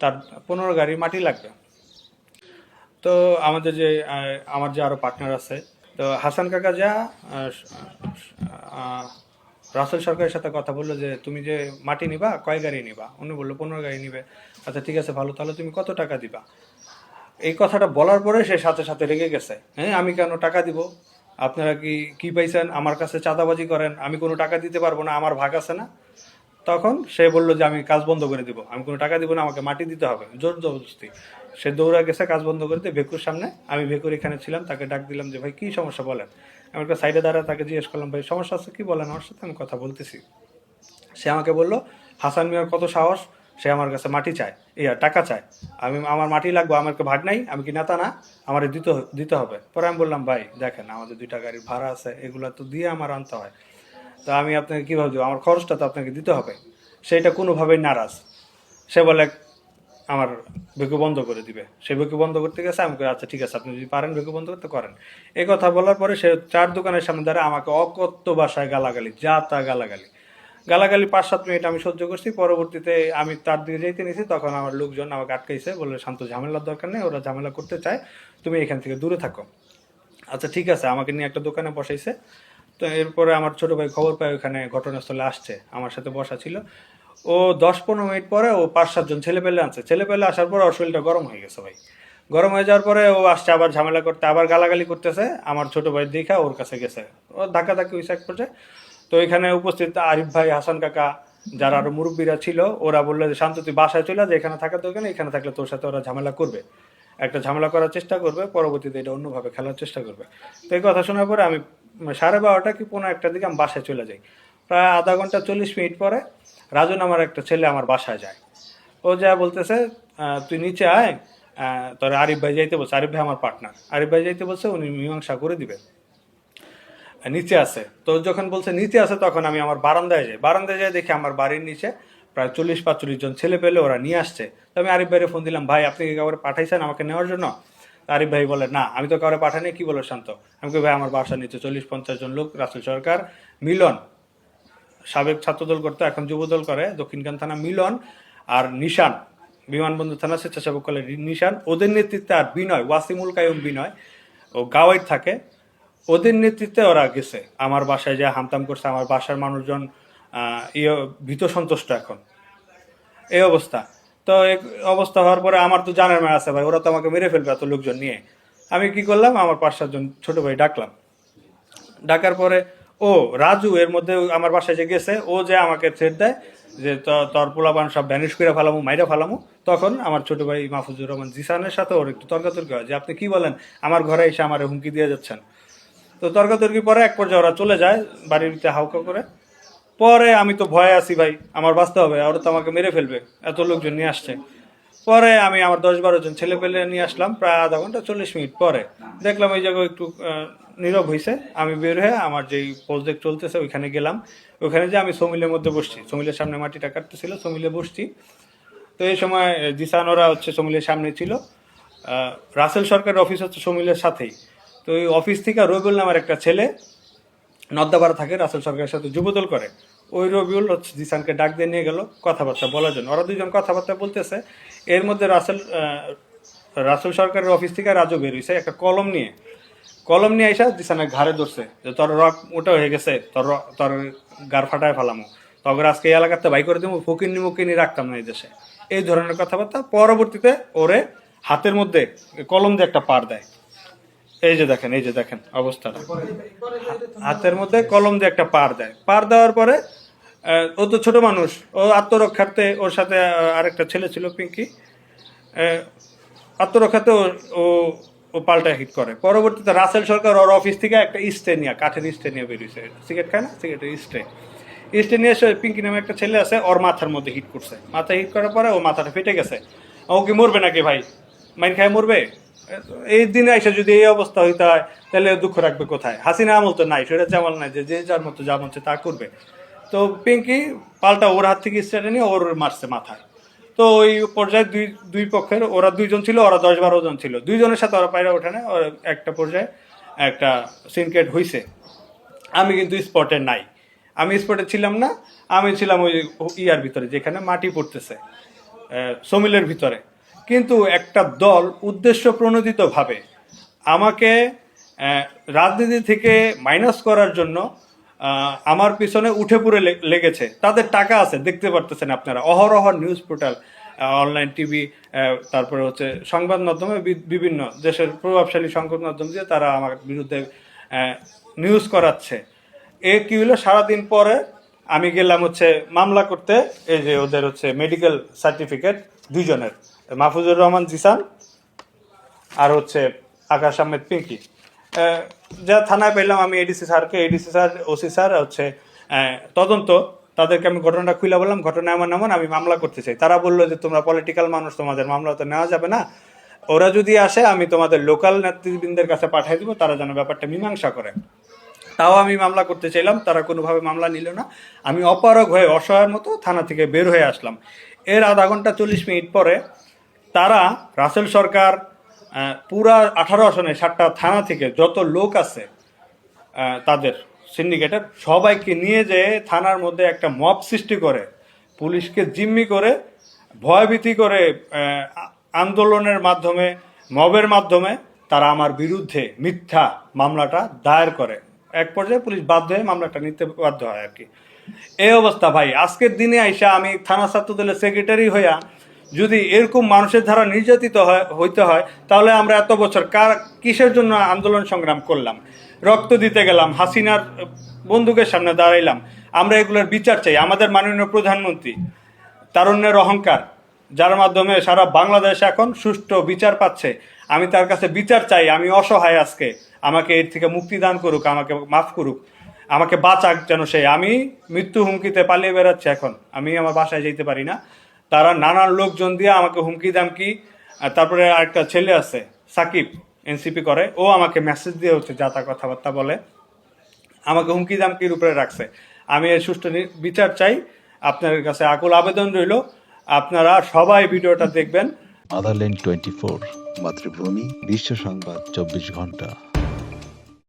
তার 15 গাড়ি মাটি লাগবে। তো আমাদের যে আমার যে আরো পার্টনার আছে, তো হাসান কাকা যা আহ, আহ, রাসেল সরকারের সাথে কথা বললো যে তুমি যে মাটি নিবা কয় গাড়ি নিবা, উনি বললো 15 গাড়ি নিবে। আচ্ছা ঠিক আছে ভালো, তাহলে তুমি কত টাকা দিবা। এই কথাটা বলার পরে সে সাথে সাথে রেগে গেছে, হ্যাঁ আমি কেন টাকা দিব, আপনারা কি কি পাইছেন, আমার কাছে চাঁদাবাজি করেন, আমি কোনো টাকা দিতে পারবো না, আমার ভাগ আছে না। তখন সে বলল যে আমি কাজ বন্ধ করে দিব, আমি কোনো টাকা দিব না, আমাকে মাটি দিতে হবে, জোর জবরদস্তি। সে দৌড়া গেছে কাজ বন্ধ করে দিয়ে ভেকুর সামনে। আমি ভেকুর এখানে ছিলাম, তাকে ডাক দিলাম যে ভাই কি সমস্যা বলেন। আমি একটা সাইডে দাঁড়ায় তাকে জিজ্ঞেস করলাম ভাই সমস্যা আছে কি, বলেন, আমার সাথে আমি কথা বলতেছি। সে আমাকে বলল হাসান মিয়ার কত সাহস, সে আমার কাছে মাটি চায়, টাকা চায়। আমি আমার মাটি লাগবে, আমার তো ভাগ নাই, আমি কি নেতা না, আমার দিতে দিতে হবে। পরে আমি বললাম ভাই দেখেন আমাদের 2টা গাড়ির ভাড়া আছে, এগুলো তো দিয়ে আমার আনতে হয়, তো আমি আপনাকে কীভাবে দেবো, আমার খরচটা তো আপনাকে দিতে হবে। সেটা কোনোভাবেই নারাজ। সে বলে আমার ভেকু বন্ধ করে দিবে, সে ভেকু বন্ধ করতে গেছে। আমি বলি, আচ্ছা ঠিক আছে আপনি যদি পারেন ভেকু বন্ধ করতে করেন। এই কথা বলার পরে সে 4 দোকানের সামনে দাঁড়ায় আমাকে অকথ্য ভাষায় গালাগালি, যা তা গালাগালি। গালাগালি 5-7 মিনিট আমি সহ্য করছি। পরবর্তীতে আমি তার দিকে যেতে নিয়েছি, তখন আমার লোকজন আমাকে আটকাইছে, বললে শান্ত, ঝামেলার দরকার নেই, ওরা ঝামেলা করতে চায়, তুমি এখান থেকে দূরে থাকো। আচ্ছা ঠিক আছে, আমাকে নিয়ে একটা দোকানে বসাইছে। তো এরপরে আমার ছোট ভাই খবর পায় ওখানে ঘটনাস্থলে আসছে, আমার সাথে বসা ছিল। ও 10-15 মিনিট পরে ও 5-7 জন ছেলে পেলে আনছে। ছেলে পেলে আসার পর ওর শরীরটা গরম হয়ে গেছে ভাই। গরম হয়ে যাওয়ার পরে ও আসছে আবার ঝামেলা করতে, আবার গালাগালি করতেছে। আমার ছোট ভাই দেখা ওর কাছে গেছে, ও ধাক্কাধাক্কি হয়েছে এক পর্যায়ে। তো এখানে উপস্থিত আরিফ ভাই, হাসান কাকা, যারা আরো মুরব্বীরা ছিল, ওরা বললো যে শান্ত তুই বাসায় চলে যা, এখানে থাকার দরকার নেই, এখানে থাকলে তোর সাথে ওরা ঝামেলা করবে, একটা ঝামেলা করার চেষ্টা করবে, পরবর্তীতে এটা অন্যভাবে খেলার চেষ্টা করবে। তো এই কথা শোনার পরে আমি 12:30 কি 15-1টার দিকে আমি বাসায় চলে যাই। প্রায় আধা ঘন্টা 40 মিনিট পরে রাজু নামার একটা ছেলে আমার বাসায় যায়। ও যা বলতেছে তুই নিচে আয়, তোর আরিফ ভাই যাইতে বলছে, আরিফ ভাই আমার পার্টনার, আরিফ ভাই যাইতে বলছে, উনি মীমাংসা করে দিবে, নিচে আছে। তো যখন বলছে নিচে আছে, তখন আমি আমার বারান্দায় যাই। বারান্দায় যাই দেখি আমার বাড়ির নিচে প্রায় 40-45 জন ছেলে পেলে ওরা নিয়ে আসছে। তো আমি আরিফ ভাইয়ের ফোন দিলাম, ভাই আপনি কি কাউরে পাঠাইছেন আমাকে নেওয়ার জন্য। আরিফ ভাই বলে না আমি তো কাউরে পাঠাইনি, কি বলো শান্ত। আমি কই ভাই আমার বাসার নিচে 40-50 জন লোক, রাসেল সরকার, মিলন, সাবেক ছাত্রদল করতো এখন যুবদল করে, দক্ষিণখান থানা মিলন, আর নিশান, বিমানবন্দর থানা স্বেচ্ছাসেবক কলের নিশান, ওদের নেতৃত্বে, আর বিনয়, ওয়াসিমুল কায়ুম বিনয়, ও গাওয়াইট থাকে, ওদের নেতৃত্বে ওরা গেছে আমার বাসায়, যা হামতাম করছে। আমার বাসার মানুষজন ইয়ে ভীত সন্তুষ্ট এখন, এই অবস্থা। তো এই অবস্থা হওয়ার পরে আমার তো জানার মেয়ে আছে ভাই, ওরা তো আমাকে মেরে ফেলবে এত লোকজন নিয়ে। আমি কি করলাম, আমার 5-7 জন ছোট ভাই ডাকলাম। ডাকার পরে ও রাজু এর মধ্যে আমার বাসায় যে গেছে, ও যে আমাকে থ্রেট দেয় যে তোর পোলাপান সব ভ্যানিশ করে ফেলামু, মাইরা ফেলামু। তখন আমার ছোট ভাই মাহফুজুর রহমান জিসানের সাথে ওর একটু তর্কাতর্কি হয় যে আপনি কি বলেন, আমার ঘরে এসে আমার হুমকি দিয়ে যাচ্ছেন। তো তর্কাতর্কি পরে এক পর্যায়ে ওরা চলে যায় বাড়ির ভিতরে হাউকা করে। পরে আমি তো ভয়ে আছি ভাই, আমার বাঁচতে হবে, ওরা তো আমাকে মেরে ফেলবে, এত লোকজন নিয়ে আসছে। পরে আমি আমার 10-12 জন ছেলে পেলে নিয়ে আসলাম। প্রায় আধা ঘন্টা 40 মিনিট পরে দেখলাম এই জায়গায় একটু নীরব হয়েছে। আমি বের হয়ে আমার যেই প্রজেক্ট চলতেছে ওইখানে গেলাম। ওখানে যে আমি সমিলের মধ্যে বসছি, সমিলের সামনে মাটিটা কাটতেছিল, সমিলে বসছি। তো এই সময় জিসান ওরা হচ্ছে সমিলের সামনে ছিল। রাসেল সরকারের অফিস হচ্ছে সমিলের সাথেই। তো ওই অফিস থেকে রবিউল নামের একটা ছেলে নদ্দাপাড়া থাকে, রাসেল সরকারের সাথে যুবদল করে। ওই রবিউল হচ্ছে জিসানকে ডাক দিয়ে নিয়ে গেল কথাবার্তা বলার জন্য। ওরা 2জন কথাবার্তা বলতেছে, এর মধ্যে রাসেল সরকারের অফিস থেকে রাজু বের হয়েছে একটা কলম নিয়ে। কলম নিয়ে আইসা জিসানের ঘাড়ে ধরছে যে তোর রক মোটা হয়ে গেছে, তোর গাড় ফাটায় ফেলামো, তখন আজকে এই এলাকাতে বাই করে দেবো, ফকিনি মুকিনি রাখতাম না এই দেশে, এই ধরনের কথাবার্তা। পরবর্তীতে ওরে হাতের মধ্যে কলম দিয়ে একটা পাড় দেয়। এই যে দেখেন, এই যে দেখেন অবস্থাটা, হাতের মধ্যে কলম দিয়ে একটা পাড় দেয়। পাড় দেওয়ার পরে ও তো ছোট মানুষ, ও আত্মরক্ষার্থে ওর সাথে আরেকটা ছেলে ছিল পিঙ্কি, আত্মরক্ষাতে ও ও পাল্টা হিট করে। পরবর্তীতে রাসেল সরকার ওর অফিস থেকে একটা স্ট্রে নিয়ে, কাঠের স্ট্রে নিয়ে বেরিয়েছে, সিগারেট খায় না, সিগারেটের স্ট্রে, স্ট্রে নিয়ে এসে পিঙ্কি নামে একটা ছেলে আছে ওর মাথার মধ্যে হিট করছে। মাথায় হিট করার পরে ও মাথাটা ফেটে গেছে। ও কি মরবে নাকি ভাই, মাইন খায় মরবে। এই দিনে এসে যদি এই অবস্থা হইতে হয় তাহলে দুঃখ রাখবে কোথায়। হাসিনা আমল তো নাই, সেটা জামাল নাই যে যে যার মতো যা মনছে তা করবে। তো পিঙ্কি পাল্টা ওর হাত থেকে স্ট্রেটে নিয়ে ওর মারছে মাথায়। তো ওই পর্যায়ে দুই দুই পক্ষের, ওরা 2জন ছিল, ওরা 10-12 জন ছিল, 2জনের সাথে ওরা পায়রা ওঠে না। একটা পর্যায়ে একটা সিনক্রেট হইছে। আমি কিন্তু স্পটে নাই, আমি স্পটে ছিলাম না। আমি ছিলাম ওই ইয়ার ভিতরে যেখানে মাটি পড়তেছে, সমিলের ভিতরে, কিন্তু একটা দল উদ্দেশ্য প্রণোদিতভাবে আমাকে রাজনীতি থেকে মাইনাস করার জন্য আমার পিছনে উঠে পড়ে লেগেছে। তাদের টাকা আছে, দেখতে পারতেছেন আপনারা, অহরহ নিউজ পোর্টাল, অনলাইন টিভি, তারপরে হচ্ছে সংবাদ মাধ্যমে, বিভিন্ন দেশের প্রভাবশালী সংবাদ মাধ্যম দিয়ে তারা আমার বিরুদ্ধে নিউজ করাচ্ছে। কি হলো, সারাদিন পরে আমি গেলাম হচ্ছে মামলা করতে। এই যে ওদের হচ্ছে মেডিকেল সার্টিফিকেট দুইজনের, মাহফুজুর রহমান জিসান আর হচ্ছে আকাশ আহমেদ পিঙ্কি, যা থানায় পেলাম আমি এডিসি স্যারকে, এডিসি স্যার, ওসি স্যার হচ্ছে তদন্ত, তাদেরকে আমি ঘটনাটা খুলে বললাম, ঘটনা এমন এমন, আমি মামলা করতে চাই। তারা বললো যে তোমরা পলিটিক্যাল মানুষ, তোমাদের মামলা তো নেওয়া যাবে না, ওরা যদি আসে আমি তোমাদের লোকাল নেতৃবৃন্দের কাছে পাঠিয়ে দিব, তারা যেন ব্যাপারটা মীমাংসা করে। তাও আমি মামলা করতে চাইলাম, তারা কোনোভাবে মামলা নিল না। আমি অপারগ হয়ে অসহায়ের মতো থানা থেকে বের হয়ে আসলাম। এর আধা ঘন্টা 40 মিনিট পরে তারা, রাসেল সরকার, পুরা 18 আসনে 7টা থানা থেকে যত লোক আছে তাদের সিন্ডিকেটের সবাইকে নিয়ে যেয়ে থানার মধ্যে একটা মব সৃষ্টি করে, পুলিশকে জিম্মি করে, ভয়ভীতি করে, আন্দোলনের মাধ্যমে, মবের মাধ্যমে তারা আমার বিরুদ্ধে মিথ্যা মামলাটা দায়ের করে। এক পর্যায়ে পুলিশ বাধ্য হয়ে মামলাটা নিতে বাধ্য হয় আর কি। এই অবস্থা ভাই। আজকের দিনে আইসা আমি থানা ছাত্রদলের সেক্রেটারি হইয়া যদি এরকম মানুষের দ্বারা নির্যাতিত হইতে হয়, তাহলে আমরা এত বছর কিসের জন্য আন্দোলন সংগ্রাম করলাম, রক্ত দিতে গেলাম, হাসিনার বন্দুকের সামনে দাঁড়াইলাম। আমরা এগুলোর বিচার চাই। আমাদের মাননীয় প্রধানমন্ত্রী, তারুণ্যের অহংকার, যার মাধ্যমে সারা বাংলাদেশ এখন সুষ্ঠু বিচার পাচ্ছে, আমি তার কাছে বিচার চাই। আমি অসহায় আজকে, আমাকে এর থেকে মুক্তি দান করুক, আমাকে মাফ করুক, আমাকে বাঁচাক যেন সে। আমি মৃত্যু হুমকিতে পালিয়ে বেড়াচ্ছি এখন, আমি আমার বাসায় যেতে পারি না। তারা নানান লোকজন দিয়ে আমাকে হুমকি দামকি, তারপরে আরেকটা ছেলে আছে সাকিব, এনসিপি করে, ও আমাকে মেসেজ দিয়ে হচ্ছে যা তা কথাবার্তা বলে, আমাকে হুমকি দামকির উপরে রাখছে। আমি এর সুষ্ঠু বিচার চাই। আপনাদের কাছে আকুল আবেদন রইল, আপনারা সবাই ভিডিওটা দেখবেন। আদারল্যান্ড 24, মাতৃভূমি, বিশ্ব সংবাদ 24 ঘন্টা।